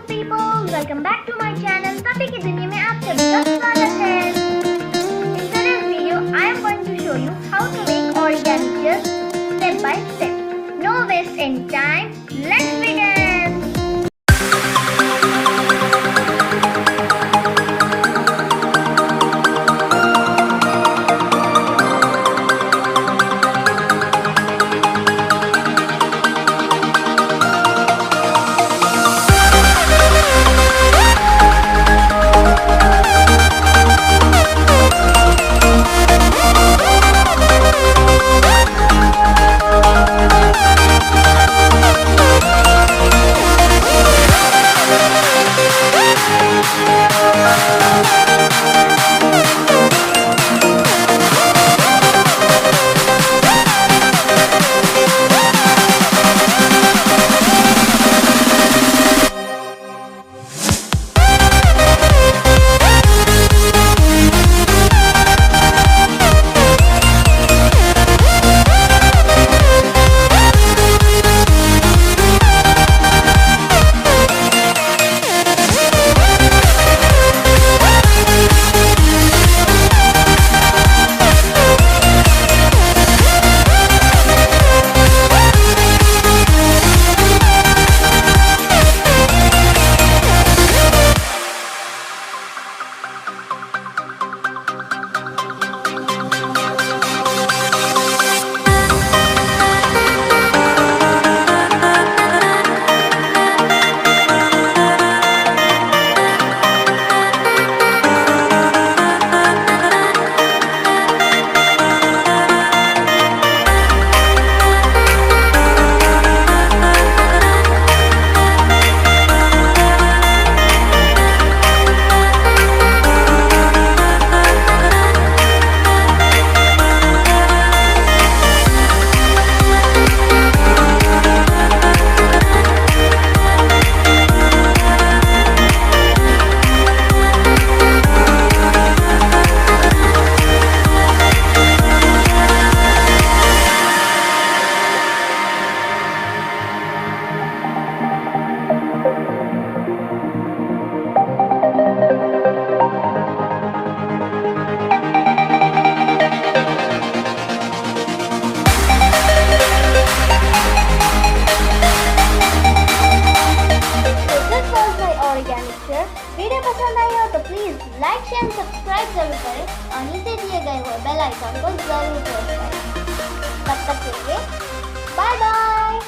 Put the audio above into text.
people, welcome back to my channel पापी की दुनिया में आप सभी का स्वागत है। In today's video, I am going to show you how to make origami just step by step. No waste any time. Let's begin. Video पसंद आई हो तो प्लीज लाइक शेयर सब्सक्राइब जरूर करें और नीचे दिए गए हुए बेल आइकन को जरूर प्रेस करें। तब तक के लिए बाय बाय।